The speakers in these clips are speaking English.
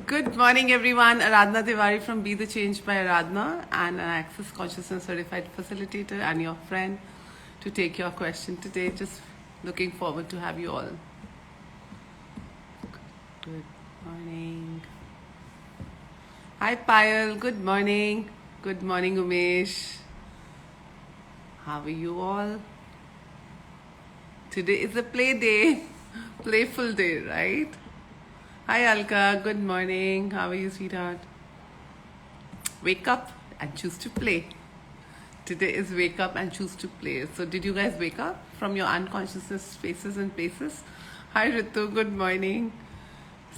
Good morning, everyone. Aradhna Tiwari from Be the Change by Aradhna, and an Access Consciousness Certified Facilitator and your friend to take your question today. Just looking forward to have you all. Good morning. Hi, Payal. Good morning. Good morning, Umesh. How are you all? Today is a play day, playful day, right? Hi, Alka. Good morning. How are you, sweetheart? Wake up and choose to play. Today is wake up and choose to play. So, did you guys wake up from your unconsciousness spaces and places? Hi, Ritu. Good morning.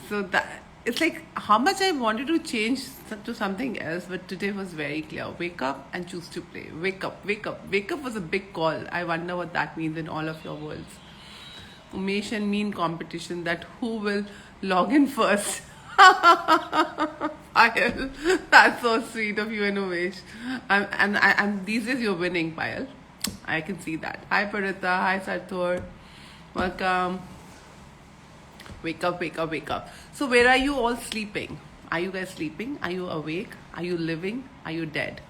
So that it's like how much I wanted to change to something else, but today was very clear. Wake up and choose to play. Wake up, wake up. Wake up was a big call. I wonder what that means in all of your worlds. Umesh and me in competition that who will log in first. Payal, that's so sweet of you and Umesh. And these days you're winning, Payal. I can see that. Hi Parita, hi Sarthor. Welcome. Wake up, wake up, wake up. So where are you all sleeping? Are you guys sleeping? Are you awake? Are you living? Are you dead?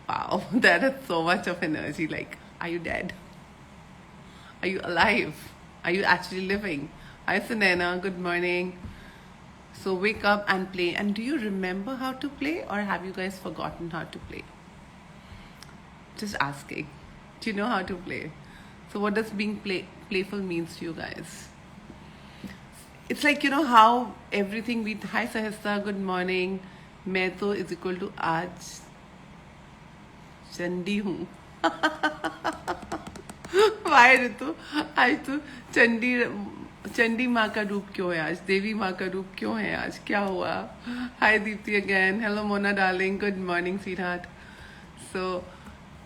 Wow, that is so much of energy. Like, are you dead? Are you alive? Are you actually living? Hi Sunena, good morning. So wake up and play. And do you remember how to play, or have you guys forgotten how to play? Just asking. Do you know how to play? So what does being playful means to you guys? It's like, you know how everything we... Hi Sahista, good morning. मैं तो is equal to आज चंडी हूँ. Why ऋतु? आज तो चंडी माँ का रूप क्यों है आज? देवी माँ का रूप क्यों है आज? क्या हुआ? Hi Deepti again. Hello Mona darling. Good morning sweetheart. So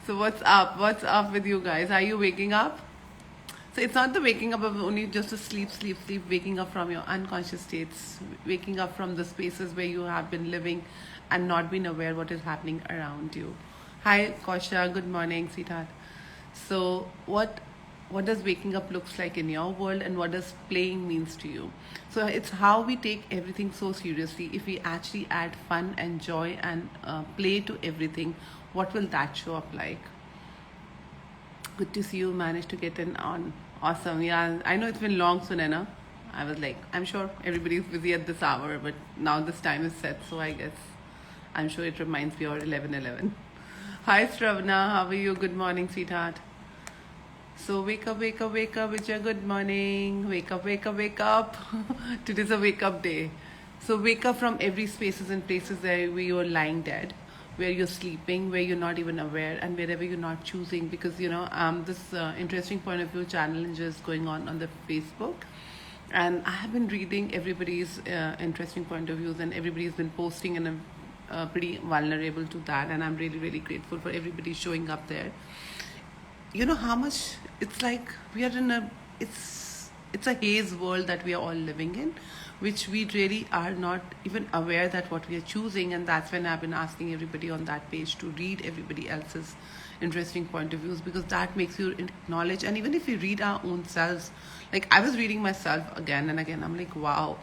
what's up? What's up with you guys? Are you waking up? So it's not the waking up of only just to sleep, waking up from your unconscious states, waking up from the spaces where you have been living and not been aware what is happening around you. Hi Kausha, good morning sweetheart. So what does waking up looks like in your world, and what does playing means to you? So it's how we take everything so seriously. If we actually add fun and joy and play to everything, what will that show up like? Good to see you managed to get in on. Awesome. Yeah, I know it's been long, Sunena. I was like, I'm sure everybody's busy at this hour, but now this time is set, so I guess I'm sure it reminds me of 11:11. Hi, Stravna. How are you? Good morning, sweetheart. So wake up, wake up, wake up. Vijay, good morning. Wake up, wake up, wake up. Today's a wake up day. So wake up from every spaces and places where you're lying dead, where you're sleeping, where you're not even aware, and wherever you're not choosing, because you know this interesting point of view challenge is going on the Facebook, and I have been reading everybody's interesting point of views, and everybody's been posting, and I'm pretty vulnerable to that, and I'm really really grateful for everybody showing up there. You know how much it's like we are in a it's a haze world that we are all living in, which we really are not even aware that what we are choosing. And that's when I've been asking everybody on that page to read everybody else's interesting point of views, because that makes you acknowledge. And even if we read our own selves, like I was reading myself again and again, I'm like, wow,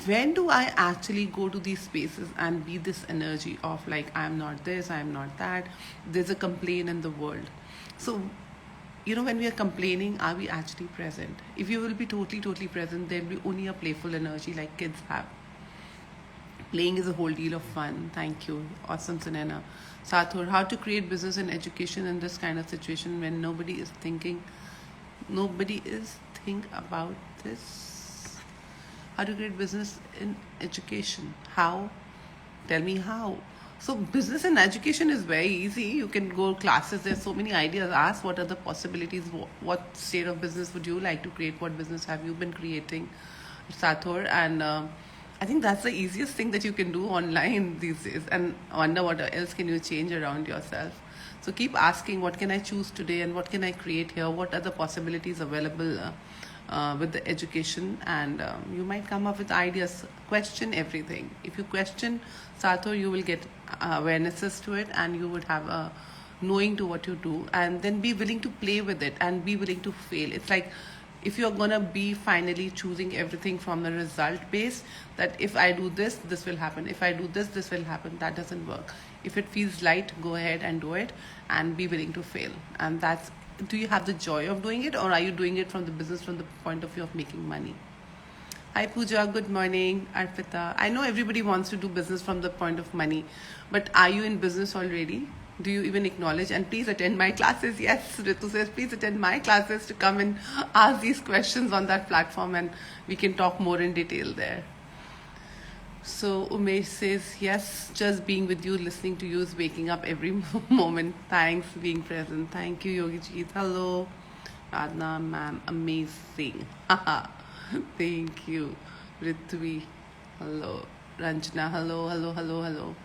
when do I actually go to these spaces and be this energy of like, I'm not this, I'm not that, there's a complaint in the world. So you know, when we are complaining, are we actually present? If you will be totally present, there'll be only a playful energy like kids have. Playing is a whole deal of fun. Thank you. Awesome, Sunena. Sathur, how to create business and education in this kind of situation when nobody is thinking about this? How to create business in education? How? Tell me how. So business and education is very easy. You can go classes. There's so many ideas. Ask what are the possibilities. What state of business would you like to create? What business have you been creating, Sathur? And I think that's the easiest thing that you can do online these days. And wonder what else can you change around yourself. So keep asking, what can I choose today, and what can I create here? What are the possibilities available with the education? And you might come up with ideas. Question everything. If you question, Sathur, you will get awarenesses to it, and you would have a knowing to what you do, and then be willing to play with it and be willing to fail. It's like if you're gonna be finally choosing everything from the result base, that if I do this, this will happen, if I do this, this will happen, that doesn't work. If it feels light, go ahead and do it, and be willing to fail. And that's, do you have the joy of doing it, or are you doing it from the business, from the point of view of making money? Hi Pooja, good morning. Arpita, I know everybody wants to do business from the point of money, but are you in business already? Do you even acknowledge? And please attend my classes. Yes, Ritu says, please attend my classes to come and ask these questions on that platform, and we can talk more in detail there. So Umesh says, yes, just being with you, listening to you is waking up every moment. Thanks being present. Thank you, Yogi Jeet. Hello. Radna ma'am, amazing. Thank you. Ritvi, hello. Ranjana, hello.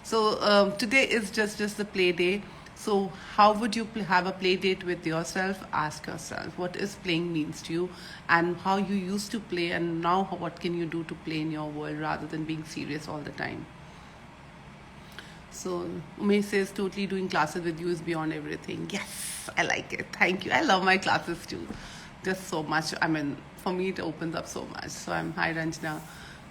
So today is just the play day. So how would you have a play date with yourself? Ask yourself what is playing means to you, and how you used to play, and now what can you do to play in your world rather than being serious all the time. So Umesh says, totally doing classes with you is beyond everything. Yes, I like it. Thank you. I love my classes too. Just so much. I mean, for me, it opens up so much. So I'm hi Ranjana.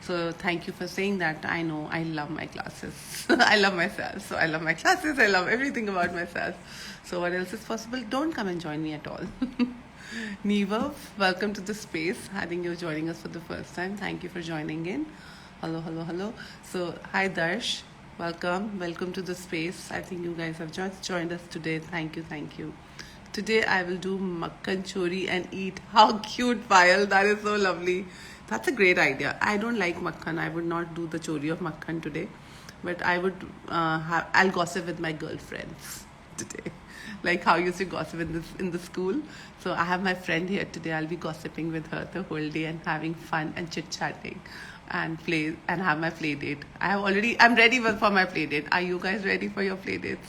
So thank you for saying that. I know I love my classes. I love myself. So I love my classes. I love everything about myself. So what else is possible? Don't come and join me at all. Neva, welcome to the space. I think you're joining us for the first time. Thank you for joining in. Hello. So hi Darsh. Welcome to the space. I think you guys have just joined us today. Thank you. Today I will do makkan chori and eat. How cute, Payal. That is so lovely. That's a great idea. I don't like makkan. I would not do the chori of makkan today, but I would I'll gossip with my girlfriends today, like how you used to gossip in the school. So I have my friend here today. I'll be gossiping with her the whole day and having fun and chit chatting, and play and have my play date. I'm ready for my play date. Are you guys ready for your play dates?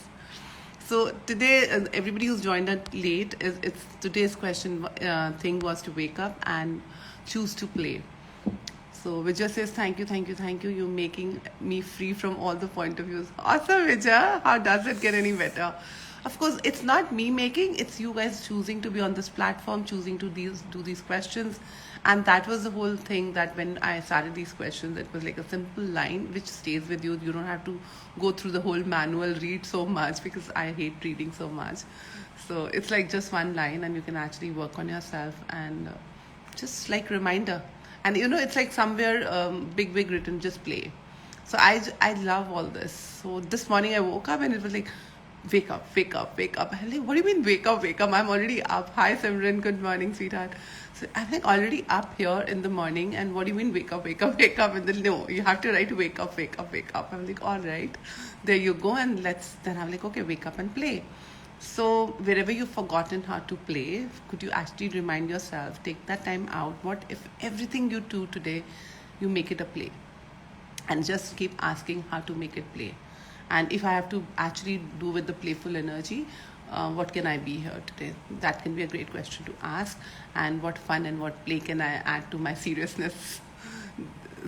So today, everybody who's joined us late, it's today's question thing was to wake up and choose to play. So Vijay says, thank you. You're making me free from all the point of views. Awesome, Vijay. How does it get any better? Of course, it's not me making, it's you guys choosing to be on this platform, choosing to do these questions. And that was the whole thing, that when I started these questions, it was like a simple line which stays with you. You don't have to go through the whole manual, read so much, because I hate reading so much. So it's like just one line, and you can actually work on yourself, and just like reminder. And it's like somewhere big written, just play. So I love all this. So this morning I woke up and it was like, wake up. I'm like, what do you mean wake up? I'm already up. Hi Simran, good morning, sweetheart. So I'm like already up here in the morning, and what do you mean wake up? And then no, you have to write wake up. I'm like, all right, there you go. And then I'm like, okay, wake up and play. So wherever you've forgotten how to play, could you actually remind yourself, take that time out? What if everything you do today, you make it a play? And just keep asking how to make it play. And if I have to actually do with the playful energy, what can I be here today? That can be a great question to ask. And what fun and what play can I add to my seriousness?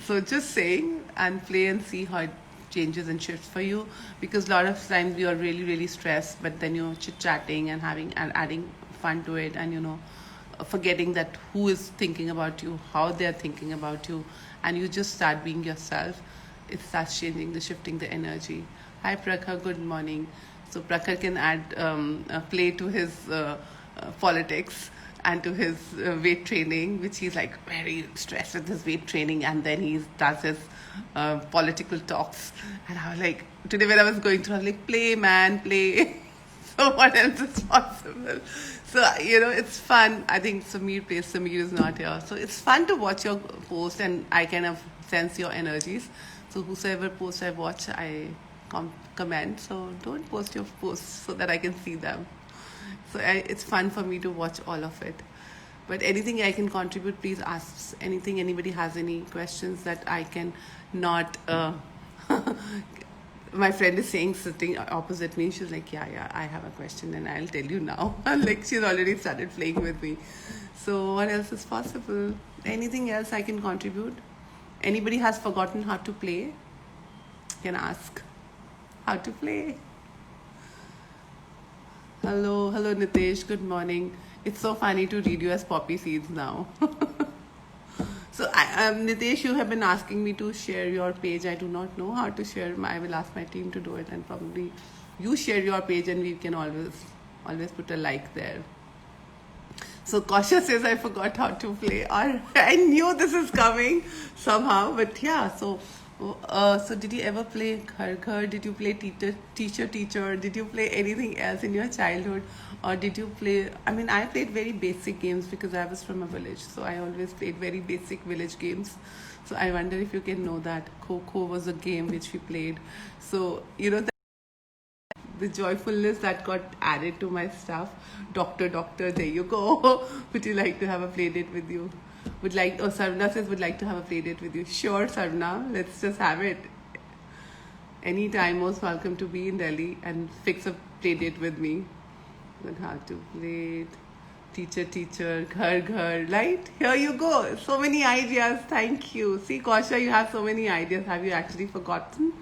So just saying and play and see how it changes and shifts for you, because a lot of times you're really stressed, but then you're chit-chatting and adding fun to it, and forgetting that who is thinking about you, how they're thinking about you, and you just start being yourself. It starts shifting the energy. Hi Prakhar, good morning. So Prakhar can add a play to his politics and to his weight training, which he's like very stressed with his weight training, and then he does his political talks. And I was like, today when I was going through, I was like, play man, play. So what else is possible? So it's fun. I think Samir plays. Samir is not here, so it's fun to watch your post, and I kind of sense your energies. So whosoever posts I watch, I comment. So don't post your posts so that I can see them. So it's fun for me to watch all of it. But anything I can contribute, please ask anything. Anybody has any questions that I can not... My friend is saying, sitting opposite me, she's like, yeah, I have a question and I'll tell you now. Like she's already started playing with me. So what else is possible? Anything else I can contribute? Anybody has forgotten how to play? Can ask how to play. Hello Nitesh, good morning. It's so funny to read you as poppy seeds now. So, Nitesh, you have been asking me to share your page. I do not know how to share. I will ask my team to do it, and probably you share your page, and we can always put a like there. So Kausha says I forgot how to play. Or I knew this is coming somehow, but yeah. So did you ever play Ghar Ghar? Did you play Teacher? Did you play anything else in your childhood, or did you play? I mean, I played very basic games because I was from a village, so I always played very basic village games. So I wonder if you can know that Kho was a game which we played. So you know, the joyfulness that got added to my stuff. Doctor, there you go. Would you like to have a play date with you? Sarvana says would like to have a play date with you. Sure, Sarvana, let's just have it. Anytime, most welcome to be in Delhi and fix a play date with me. But how to play it. Teacher, Ghar Ghar, right? Here you go. So many ideas. Thank you. See, Kausha, you have so many ideas. Have you actually forgotten?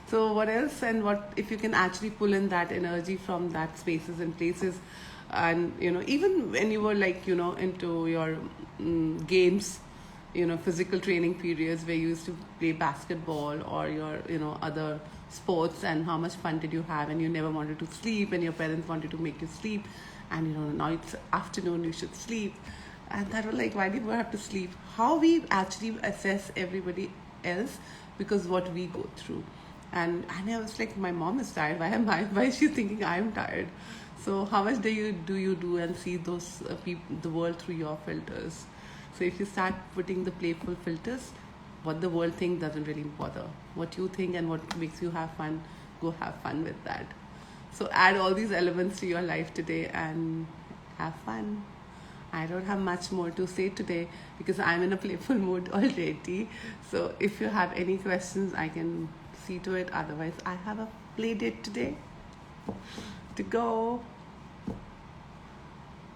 So what else, and what if you can actually pull in that energy from that spaces and places, and even when you were like into your games, physical training periods where you used to play basketball or your other sports, and how much fun did you have, and you never wanted to sleep and your parents wanted to make you sleep, and now it's afternoon, you should sleep, and that was like, why do you have to sleep? How we actually assess everybody else because what we go through. And I was like, my mom is tired. Why is she thinking I'm tired? So how much do you do and see those people, the world through your filters? So if you start putting the playful filters, what the world thinks doesn't really bother. What you think and what makes you have fun, go have fun with that. So add all these elements to your life today and have fun. I don't have much more to say today because I'm in a playful mood already. So if you have any questions, I can see to it. Otherwise, I have a play date today to go.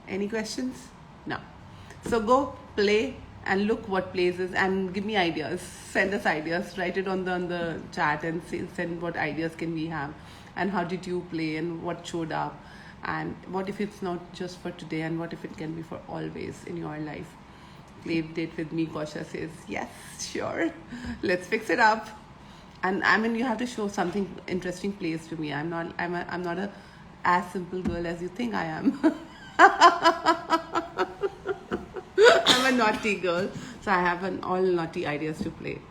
Any questions? No. So go play and look what places and give me ideas. Send us ideas. Write it on the chat and send what ideas can we have, and how did you play and what showed up, and what if it's not just for today, and what if it can be for always in your life. Play date with me, Kausha says. Yes, sure. Let's fix it up. And I mean, you have to show something interesting plays to me. I'm not a as simple girl as you think I am. I'm a naughty girl, so I have all naughty ideas to play.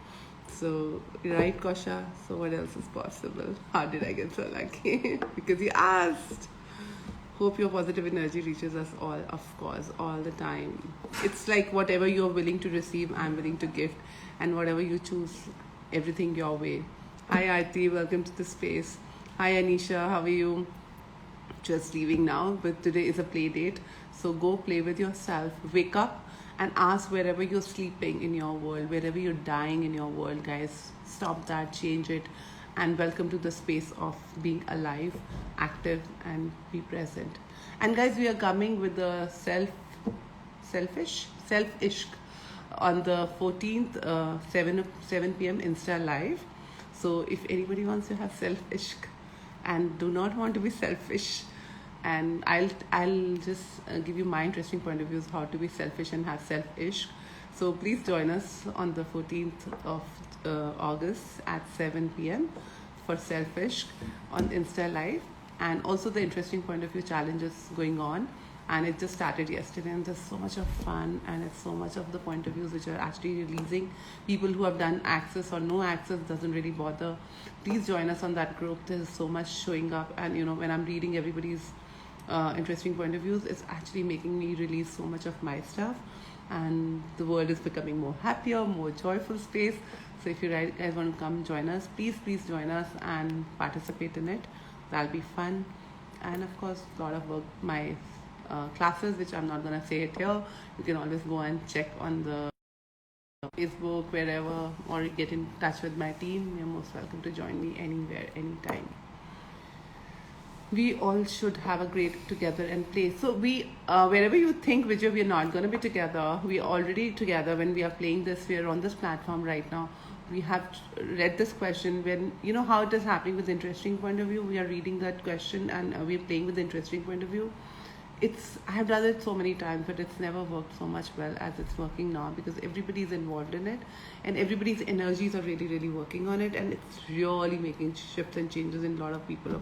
So, right, Kausha? So what else is possible? How did I get so lucky? Because you asked. Hope your positive energy reaches us all, of course, all the time. It's like whatever you're willing to receive, I'm willing to gift. And whatever you choose, everything your way. Hi, Aarti. Welcome to the space. Hi, Anisha. How are you? Just leaving now, but today is a play date. So go play with yourself. Wake up and ask wherever you're sleeping in your world, wherever you're dying in your world, guys. Stop that, change it, and welcome to the space of being alive, active, and be present. And guys, we are coming with the self-ishq on the 14th, 7 p.m. Insta Live. So if anybody wants to have self-ishq and do not want to be selfish, and I'll just give you my interesting point of views how to be selfish and have self-ishq. So please join us on the 14th of August at 7 p.m. for self-ishq on Insta Live, and also the interesting point of view challenges going on. And it just started yesterday, and there's so much of fun, and it's so much of the point of views which are actually releasing. People who have done access or no access doesn't really bother. Please join us on that group. There's so much showing up, and when I'm reading everybody's interesting point of views, it's actually making me release so much of my stuff, and the world is becoming more happier, more joyful space. So if you guys want to come join us, please join us and participate in it. That'll be fun. And of course, a lot of work, my classes, which I'm not going to say it here. You can always go and check on the Facebook, wherever, or get in touch with my team. You're most welcome to join me anywhere, anytime. We all should have a great together and play. So we, wherever you think, Vijay, we are not going to be together. We are already together when we are playing this. We are on this platform right now. We have read this question when, how it is happening with interesting point of view. We are reading that question and we are playing with interesting point of view. I have done it so many times, but it's never worked so much well as it's working now, because everybody is involved in it and everybody's energies are really, really working on it, and it's really making shifts and changes in a lot of people.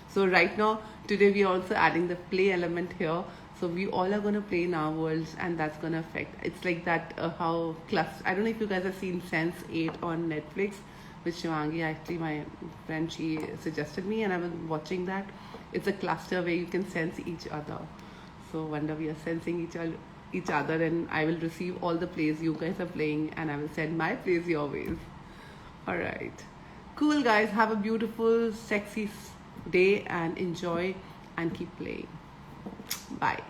So right now, today we are also adding the play element here. So we all are going to play in our worlds, and that's going to affect. It's like that how cluster. I don't know if you guys have seen Sense8 on Netflix, which Shivangi, actually my friend, she suggested me, and I was watching that. It's a cluster where you can sense each other. So wonder we are sensing each other, and I will receive all the plays you guys are playing, and I will send my plays your ways. All right, cool guys. Have a beautiful, sexy day and enjoy and keep playing. Bye.